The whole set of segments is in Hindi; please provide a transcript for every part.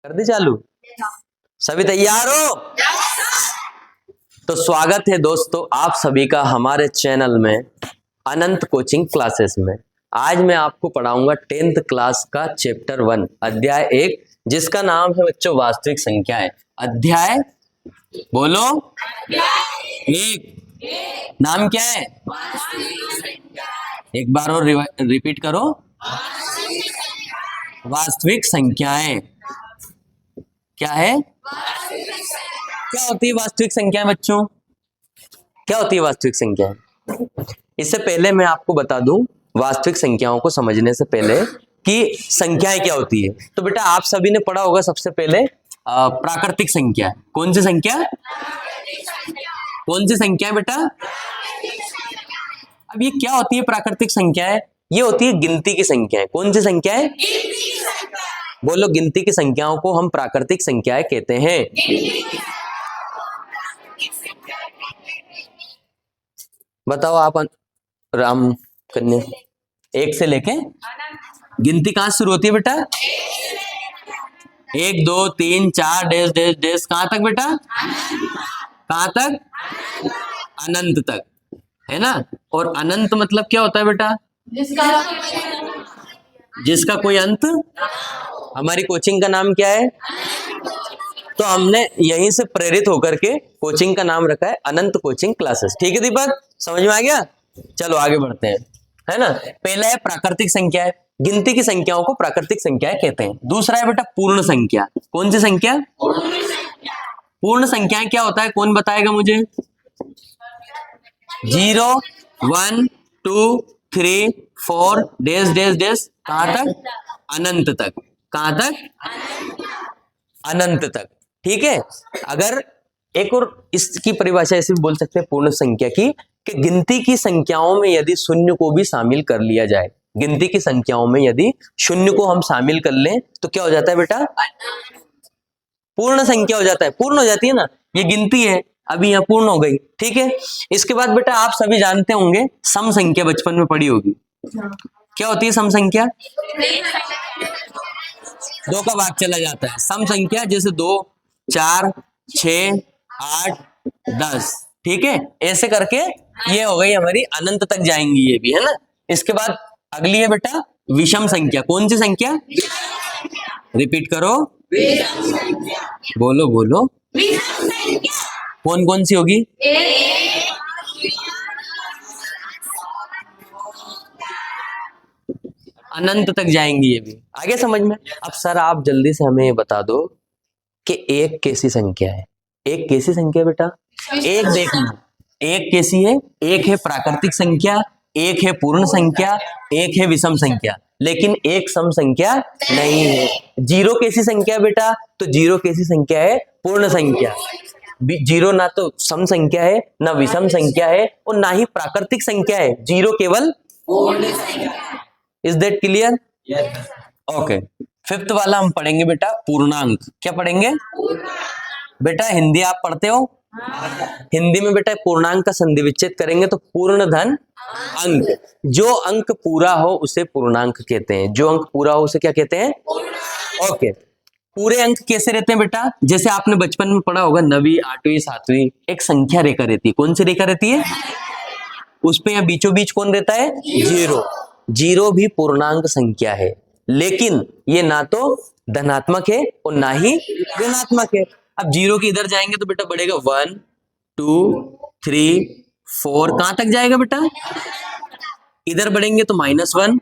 कर दी चालू। सभी तैयार हो? तो स्वागत है दोस्तों आप सभी का हमारे चैनल में अनंत कोचिंग क्लासेस में। आज मैं आपको पढ़ाऊंगा 10th क्लास का चैप्टर 1 अध्याय 1 जिसका नाम है बच्चों वास्तविक संख्याएं। अध्याय बोलो एक। नाम क्या है? एक बार और रिपीट करो। वास्तविक संख्याएं। क्या है? क्या होती है वास्तविक संख्या बच्चों? क्या होती है वास्तविक संख्या? इससे पहले मैं आपको बता दूं वास्तविक संख्याओं को समझने से पहले कि संख्याएं क्या होती है। तो बेटा आप सभी ने पढ़ा होगा सबसे पहले प्राकृतिक संख्या। कौन सी संख्या? कौन सी संख्या है बेटा? अब ये क्या होती है प्राकृतिक संख्याएं? ये होती है गिनती की संख्याएं। कौन सी संख्याएं? बोलो, गिनती की संख्याओं को हम प्राकृतिक संख्याएं कहते हैं। बताओ आप राम कन्या। एक से लेके गिनती कहां शुरू होती है बेटा? 1 2 3 4 डैश डैश डैश कहां तक बेटा? कहां तक? अनंत तक, है ना। और अनंत मतलब क्या होता है बेटा? जिसका कोई अंत। हमारी कोचिंग का नाम क्या है? तो हमने यहीं से प्रेरित होकर के कोचिंग का नाम रखा है अनंत कोचिंग क्लासेस। ठीक है दीपक, समझ में आ गया? चलो आगे बढ़ते हैं, है ना। पहला है प्राकृतिक संख्या है। गिनती की संख्याओं को प्राकृतिक संख्याएं कहते हैं। दूसरा है बेटा पूर्ण संख्या। कौन सी संख्या? पूर्ण संख्याएं क्या होता है? कौन बताएगा मुझे? 0 1 2 3 4 डैश डैश डैश कहां तक? अनंत तक। कहां तक? अनंत तक। ठीक है। अगर एक और इसकी परिभाषा ऐसे भी बोल सकते हैं पूर्ण संख्या की कि गिनती की संख्याओं में यदि शून्य को भी शामिल कर लिया जाए। गिनती की संख्याओं में यदि शून्य को हम शामिल कर लें तो क्या हो जाता है बेटा? पूर्ण संख्या हो जाता है। पूर्ण हो जाती है ना। ये गिनती है, अभी यहाँ पूर्ण हो गई। ठीक है। इसके बाद बेटा आप सभी जानते होंगे सम संख्या, बचपन में पढ़ी होगी। क्या होती है सम संख्या? 2 का भाग चला जाता है। सम संख्या जैसे 2 4 6 8 10। ठीक है। ऐसे करके ये हो गई हमारी, अनंत तक जाएंगी ये भी, है ना। इसके बाद अगली है बेटा विषम संख्या। कौन सी संख्या? रिपीट करो। बोलो बोलो। कौन कौन सी होगी? अनंत तक जाएंगी ये भी। आगे समझ में। अब सर आप जल्दी से हमें बता दो कि एक कैसी संख्या है? एक कैसी संख्या बेटा? एक देखना, एक कैसी है? एक है प्राकृतिक संख्या, एक है पूर्ण संख्या, एक है विषम संख्या, लेकिन एक सम संख्या नहीं है। 0 कैसी संख्या है बेटा? तो 0 कैसी संख्या है? पूर्ण संख्या। 0 ना तो सम संख्या है, ना विषम संख्या है, और ना ही प्राकृतिक संख्या है। 0 केवल पूर्ण संख्या है। Is that clear? Okay. 5th वाला हम पढ़ेंगे बेटा पूर्णांक। क्या पढ़ेंगे बेटा? हिंदी आप पढ़ते हो? हिंदी में बेटा पूर्णांक का संधि विच्छेद करेंगे तो पूर्ण धन अंक। जो अंक पूरा हो उसे पूर्णांक कहते हैं। जो अंक पूरा हो उसे क्या कहते हैं? ओके। पूरे अंक कैसे रहते हैं बेटा? जैसे आपने बचपन में पढ़ा होगा 9वीं 8वीं 7वीं, एक संख्या रेखा रहती है। कौन सी रेखा रहती है? उस पे यहाँ बीचों बीच कौन रहता है? 0। 0 भी पूर्णांक संख्या है, लेकिन ये ना तो धनात्मक है और ना ही ऋणात्मक है। अब 0 के इधर जाएंगे तो बेटा बढ़ेगा 1 2 3 4। कहां तक जाएगा बेटा? इधर बढ़ेंगे तो -1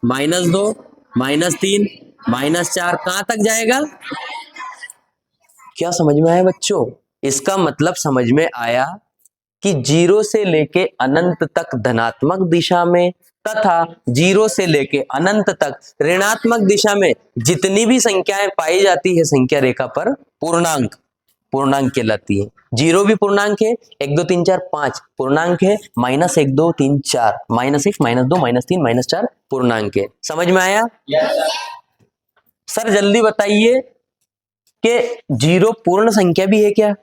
-2 -3 -4। कहां तक जाएगा? क्या समझ में आया बच्चों? इसका मतलब समझ में आया कि 0 से लेके अनंत तक धनात्मक दिशा में तथा 0 से लेके अनंत तक ऋणात्मक दिशा में जितनी भी संख्याएं पाई जाती है संख्या रेखा पर, पूर्णांक पूर्णांक कहलाती है। 0 भी पूर्णांक है, 1 2 3 4 5 पूर्णांक है, -1 2 3 4 -1 -2 -3 -4 पूर्णांक है। समझ में आया? सर जल्दी बताइए कि 0 पूर्ण संख्या भी है क्या?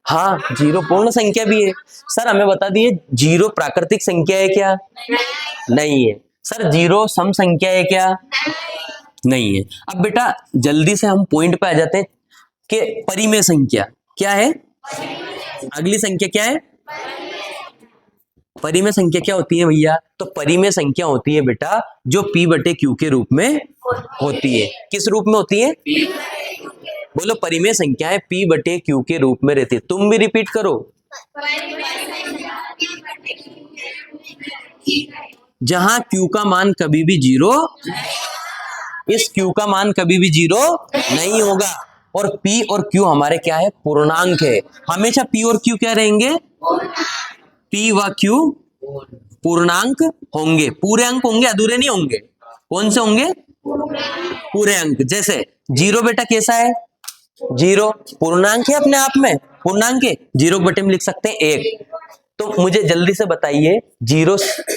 हाँ, 0 पूर्ण संख्या भी है। सर हमें बता दिए 0 प्राकृतिक संख्या है क्या? नहीं है। सर 0 सम संख्या है क्या? नहीं है। अब बेटा जल्दी से हम पॉइंट पे आ जाते हैं कि परिमेय संख्या क्या है। अगली संख्या क्या है? परिमेय संख्या क्या होती है भैया? तो परिमेय संख्या होती है बेटा जो p बटे q के रूप में होती है। किस रूप में होती है? बोलो, परिमेय संख्याएं p बटे q के रूप में रहती है। तुम भी रिपीट करो। जहां q का मान कभी भी जीरो, इस q का मान कभी भी जीरो नहीं होगा। और p और q हमारे क्या है? पूर्णांक है। हमेशा p और q क्या रहेंगे? p व q पूर्णांक होंगे। पूरे अंक होंगे, अधूरे नहीं होंगे। कौन से होंगे? पूरे अंक। जैसे जीरो बेटा कैसा है? जीरो पूर्णांक है, अपने आप में पूर्णांक है। जीरो बटे में लिख सकते हैं एक। तो मुझे जल्दी से बताइए, जीरो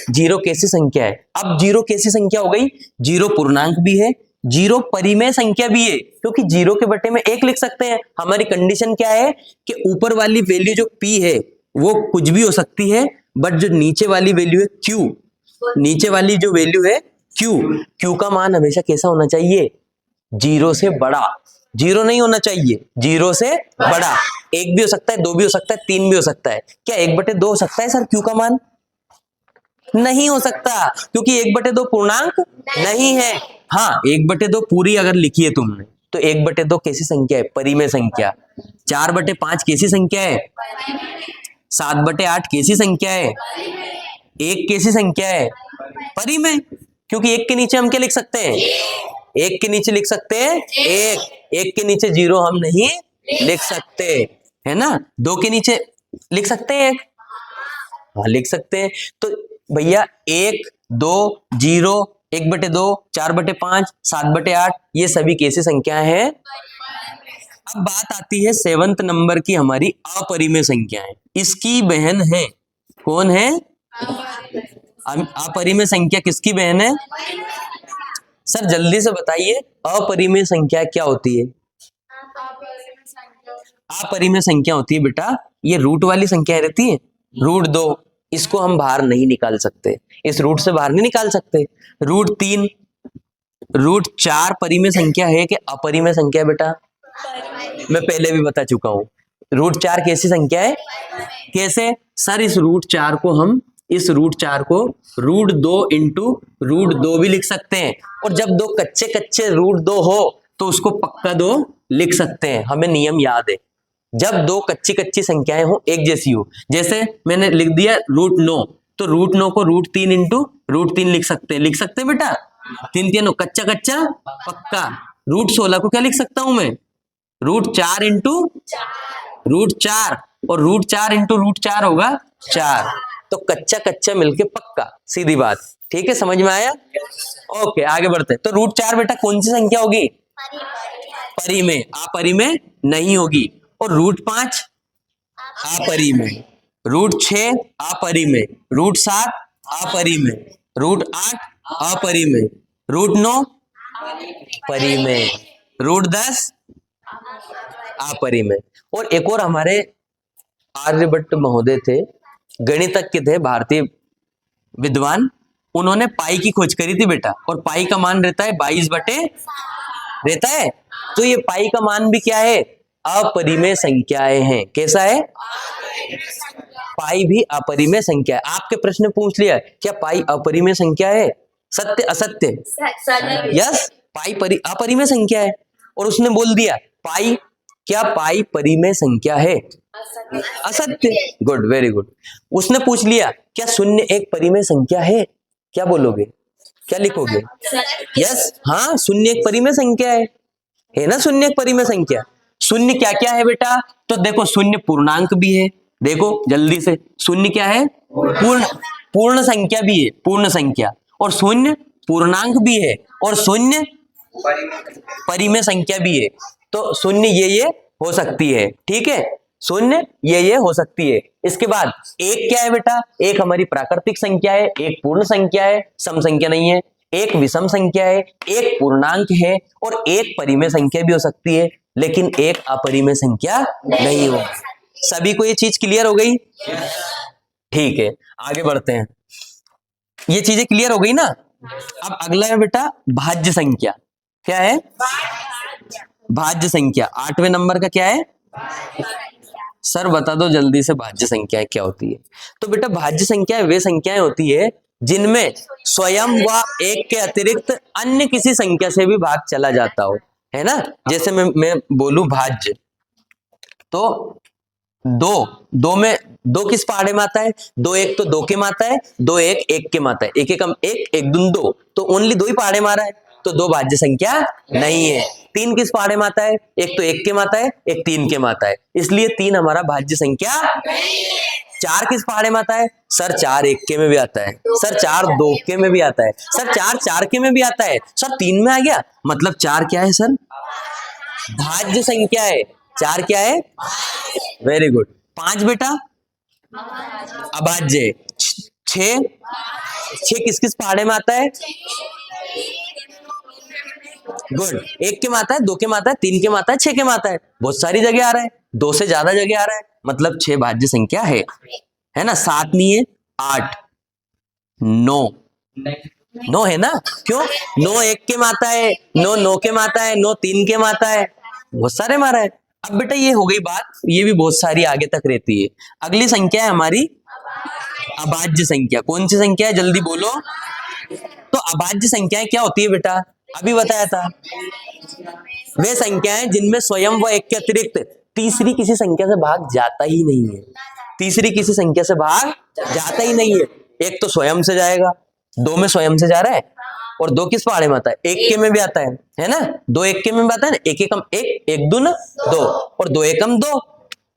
जीरो कैसी संख्या है? अब जीरो कैसी संख्या हो गई? जीरो पूर्णांक भी है, जीरो परिमेय संख्या भी है, क्योंकि जीरो के बटे में एक लिख सकते हैं। हमारी कंडीशन क्या है कि ऊपर वाली वैल्यू जो p है वो कुछ भी हो सकती है, बट जो नीचे वाली वैल्यू है q, नीचे वाली जो वैल्यू है q का मान हमेशा कैसा होना चाहिए? जीरो से बड़ा। जीरो नहीं होना चाहिए, जीरो से बड़ा। एक भी हो सकता है, दो भी हो सकता है, तीन भी हो सकता है। क्या एक बटे दो हो सकता है सर q का मान? नहीं हो सकता, क्योंकि एक बटे दो पूर्णांक नहीं है। हाँ, एक बटे दो पूरी अगर लिखी है तुमने, तो एक बटे दो कैसी संख्या है? परिमेय संख्या। चार बटे पांच कैसी संख्या है? सात बटे आठ कैसी संख्या है? एक कैसी संख्या है? परिमेय। क्योंकि एक के नीचे हम क्या लिख सकते हैं? एक के नीचे लिख सकते हैं एक। एक के नीचे जीरो हम नहीं लिख सकते, है ना। दो के नीचे लिख सकते हैं एक, हाँ लिख सकते हैं। तो भैया एक, दो, जीरो, एक बटे दो, चार बटे पांच, सात बटे आठ, ये सभी कैसी संख्याएं हैं? अब बात आती है सेवंथ नंबर की, हमारी अपरिमेय संख्याएं। इसकी बहन है, कौन है? अपरिमेय संख्या किसकी बहन है? सर जल्दी से बताइए, अपरिमेय संख्या क्या होती है? अपरिमेय संख्या होती है बेटा, ये रूट वाली संख्या रहती है, रूट दो, इसको हम बाहर नहीं निकाल सकते, इस रूट से बाहर नहीं निकाल सकते। रूट तीन, रूट चार परिमेय संख्या है कि अपरिमेय संख्या है बेटा? मैं पहले भी बता चुका हूं, रूट चार कैसी संख्या है? कैसे सर? इस रूट चार को हम, इस रूट चार को रूट दो इंटू रूट दो भी लिख सकते हैं। और जब दो कच्चे कच्चे रूट दो हो तो उसको पक्का दो लिख सकते हैं। हमें नियम याद है, जब दो कच्ची कच्ची संख्याएं हो, एक जैसी हो, जैसे मैंने लिख दिया रूट नौ, तो रूट नौ को रूट तीन इंटू रूट तीन लिख सकते हैं। लिख सकते हैं बेटा? तीन तीन हो, कच्चा कच्चा पक्का। रूट 16 को क्या लिख सकता हूं मैं? रूट चार इंटू रूट चार, और रूट चार इंटू रूट चार होगा चार। तो कच्चा कच्चा मिलके पक्का, सीधी बात। ठीक है, समझ में आया? ओके, आगे बढ़ते हैं। तो रूट चार बेटा कौन सी संख्या होगी? परिमेय। अपरिमेय नहीं होगी। और रूट पांच अपरिमेय, रूट छह अपरिमेय, रूट सात अपरिमेय, रूट आठ अपरिमेय, रूट नौ परिमेय, रूट 10 अपरिमेय। और एक और हमारे आर्यभट्ट महोदय थे, गणितज्ञ थे, भारतीय विद्वान, उन्होंने पाई की खोज करी थी बेटा। और पाई का मान रहता है 22 बटे रहता है। तो ये पाई का मान भी क्या है? अपरिमेय संख्याएं हैं। कैसा है? पाई भी अपरिमेय संख्या है। आपके प्रश्न पूछ लिया, क्या पाई अपरिमेय संख्या है? सत्य असत्य? यस, पाई अपरिमेय संख्या है। और उसने बोल दिया पाई, क्या पाई परिमेय संख्या है? असत्य। Good, very good. उसने पूछ लिया क्या शून्य एक परिमेय संख्या है? क्या बोलोगे? क्या लिखोगे? यस, हाँ शून्य एक परिमेय संख्या है ना। शून्य एक परिमेय संख्या। शून्य क्या क्या है बेटा? तो देखो, शून्य पूर्णांक भी है। देखो जल्दी से, शून्य क्या है? पूर्ण संख्या भी है, पूर्ण संख्या। और शून्य पूर्णांक भी है, और शून्य परिमेय संख्या भी है। तो शून्य ये हो सकती है। ठीक है, शून्य ये हो सकती है। इसके बाद एक क्या है बेटा? एक हमारी प्राकृतिक संख्या है, एक पूर्ण संख्या है, सम संख्या नहीं है। एक विषम संख्या है, एक पूर्णांक है, और एक परिमेय संख्या भी हो सकती है, लेकिन एक अपरिमेय संख्या नहीं होगी। सभी को ये चीज क्लियर हो गई? ठीक है, आगे बढ़ते हैं। ये चीजें क्लियर हो गई ना। अब अगला है बेटा भाज्य संख्या। क्या है? भाज्य संख्या। 8वें नंबर का क्या है? सर बता दो जल्दी से, भाज्य संख्याएं क्या होती है? तो बेटा भाज्य संख्याएं वे संख्याएं होती है जिनमें स्वयं व एक के अतिरिक्त अन्य किसी संख्या से भी भाग चला जाता हो, है ना। जैसे मैं बोलूं भाज्य, तो दो, दो में दो किस पहाड़े में आता है? दो एक तो दो के में आता है, दो एक एक के में आता है, एक एक हम एक एक दून दो, तो ओनली दो ही पहाड़े में आ रहा है, तो दो भाज्य संख्या नहीं है। तीन किस पहाड़े में आता है? एक तो एक के में आता है, एक तीन के में आता है, इसलिए तीन हमारा भाज्य संख्या। चार किस पहाड़े में आता है? सर चार एक के में भी आता है, सर चार दो के में भी आता है, सर चार चार के में भी आता है, सर तीन में आ गया, मतलब चार क्या है सर? भाज्य संख्या है। चार क्या है? Very good. पांच बेटा अभाज्य। छह, छह किस किस पहाड़े में आता है? गुड। एक के में आता है, दो के में आता है, तीन के में आता है, छह के में आता है, बहुत सारी जगह आ रहा है, दो से ज्यादा जगह आ रहा है, मतलब छह भाज्य संख्या है ना। सात नहीं है, आठ, नौ, नौ है ना। क्यों? नौ एक के में आता है, नौ नौ के में आता है, नौ तीन के में आता है, बहुत सारे में आ रहा है। अब बेटा ये हो गई बात, ये भी बहुत सारी आगे तक रहती है। अगली संख्या है हमारी अभाज्य संख्या। कौन सी संख्या है? जल्दी बोलो। तो अभाज्य संख्याएं क्या होती है बेटा? अभी बताया था, वे संख्याएं जिनमें स्वयं व एक के अतिरिक्त तीसरी किसी संख्या से भाग जाता ही नहीं है। तीसरी किसी संख्या से भाग जाता ही नहीं है। एक तो स्वयं से जाएगा, दो में स्वयं से जा रहा है, और दो किस पहाड़े में आता है? एक के में भी आता है ना। दो एक के में भी आता है ना, एक एकम एक, एक दून दो, और दो एकम दो।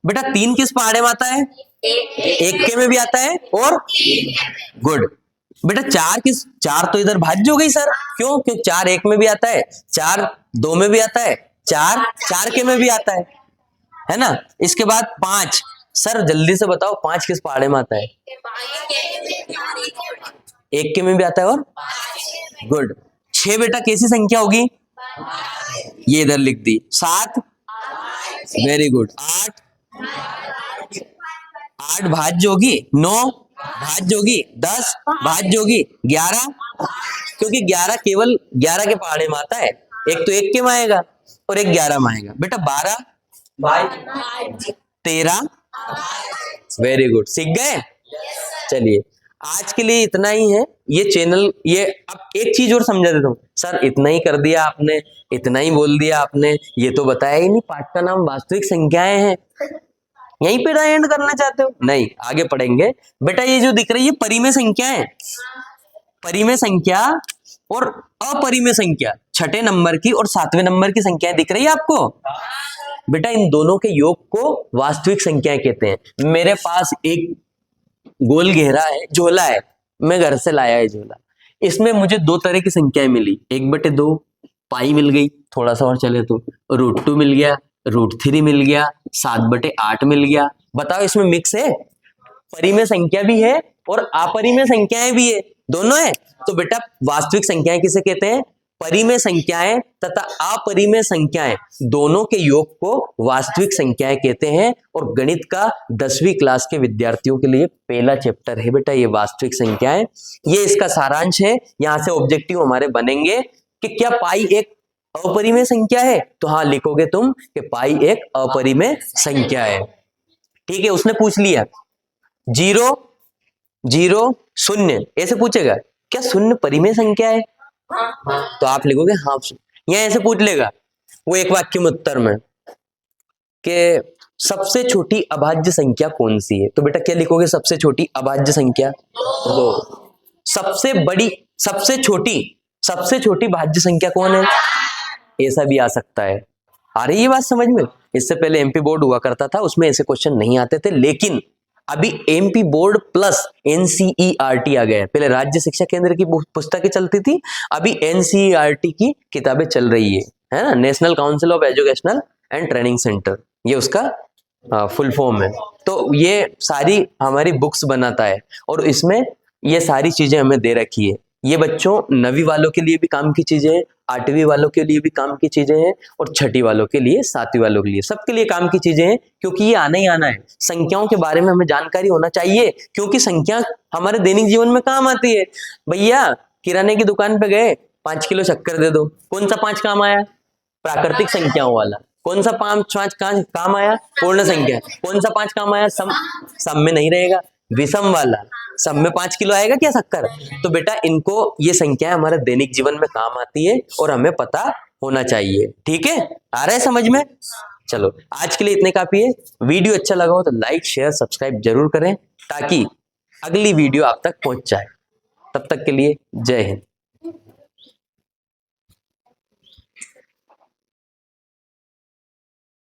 बेटा तीन किस पहाड़े में आता है? एक के में भी आता है, और गुड। बेटा चार किस? चार तो इधर भाज्य हो गई सर। क्यों? क्योंकि चार एक में भी आता है, चार दो में भी आता है, चार चार के में भी आता है ना। इसके बाद पांच, सर जल्दी से बताओ पांच किस पहाड़े में आता है? एक के में भी आता है, और गुड। छह बेटा कैसी संख्या होगी? ये इधर लिख दी। सात, वेरी गुड। आठ, आठ भाज्य होगी। नौ भाज्य होगी। 10 भाज्य होगी। 11, क्योंकि 11 केवल 11 के पहाड़े में आता है, एक तो एक के में आएगा और एक 11 में आएगा। बेटा 12, 13, वेरी गुड, सीख गए। चलिए आज के लिए इतना ही है। ये चैनल, ये अब एक चीज और समझा देता हूँ। सर इतना ही कर दिया आपने, इतना ही बोल दिया आपने, ये तो बताया ही नहीं पाठ का नाम वास्तविक संख्याएं हैं। यहीं पे एंड करना चाहते हो? नहीं, आगे पढ़ेंगे। बेटा ये जो दिख रही है परिमेय संख्या है, परिमेय संख्या और अपरिमेय संख्या, छठे नंबर की और सातवें नंबर की संख्याएं दिख रही है आपको? बेटा इन दोनों के योग को वास्तविक संख्याएं कहते हैं। मेरे पास एक गोल घेरा है, झोला है, मैं घर से लाया है झोला, इसमें मुझे दो तरह की संख्याएं मिली, 1/2 पाई मिल गई, थोड़ा सा और चले तो √2 मिल गया, √3 मिल गया, 7/8 मिल गया। बताओ इसमें मिक्स है? परिमेय संख्या भी है और अपरिमेय संख्याएं भी है, दोनों है। तो बेटा वास्तविक संख्याएं किसे कहते हैं? परिमेय संख्याएं तथा अपरिमेय संख्याएं दोनों के योग को वास्तविक संख्याएं कहते हैं। और गणित का 10वीं क्लास के विद्यार्थियों के लिए पहला चैप्टर है बेटा ये वास्तविक संख्याएं। ये इसका सारांश है। यहां से ऑब्जेक्टिव हमारे बनेंगे कि क्या पाई एक अपरिमेय संख्या है? तो हाँ लिखोगे तुम कि पाई एक अपरिमेय संख्या है। ठीक है, उसने पूछ लिया 0, 0, शून्य, ऐसे पूछेगा क्या शून्य परिमेय संख्या है? तो आप लिखोगे हाँ। या ऐसे पूछ लेगा वो एक वाक्य में उत्तर में कि सबसे छोटी अभाज्य संख्या कौन सी है? तो बेटा क्या लिखोगे? सबसे छोटी अभाज्य संख्या 2। सबसे बड़ी, सबसे छोटी भाज्य संख्या कौन है? ऐसा भी आ सकता है। आ रही है बात समझ में? इससे पहले एमपी बोर्ड हुआ करता था, उसमें ऐसे क्वेश्चन नहीं आते थे, लेकिन अभी एमपी बोर्ड प्लस एनसीईआरटी आ गया है। पहले राज्य शिक्षा केंद्र की पुस्तकें चलती थी, अभी एनसीईआरटी की किताबें चल रही है ना, national council of educational and training centre, ये उसका फुल फॉर्म है। तो ये सारी हमारी बुक्स बनाता है और इसमें ये सारी चीजें हमें दे रखी है। ये बच्चों 9वीं वालों के लिए भी काम की चीजें हैं, 8वीं वालों के लिए भी काम की चीजें हैं, और 6ठी वालों के लिए, 7वीं वालों के लिए, सबके लिए काम की चीजें हैं, क्योंकि ये आना ही आना है। संख्याओं के बारे में हमें जानकारी होना चाहिए, क्योंकि संख्या हमारे दैनिक जीवन में काम आती है। भैया किराने की दुकान पे गए, 5 किलो शक्कर दे दो। कौन सा 5 काम आया? प्राकृतिक संख्याओं वाला। कौन सा 5 काम आया? पूर्ण संख्या। कौन सा 5 काम आया? सम में नहीं रहेगा, विषम वाला। सम में 5 किलो आएगा क्या शक्कर? तो बेटा इनको, ये संख्याएं हमारे दैनिक जीवन में काम आती है और हमें पता होना चाहिए। ठीक है, आ रहा है समझ में? चलो आज के लिए इतने काफी है। वीडियो अच्छा लगा हो तो लाइक शेयर सब्सक्राइब जरूर करें ताकि अगली वीडियो आप तक पहुंच जाए। तब तक के लिए जय हिंद।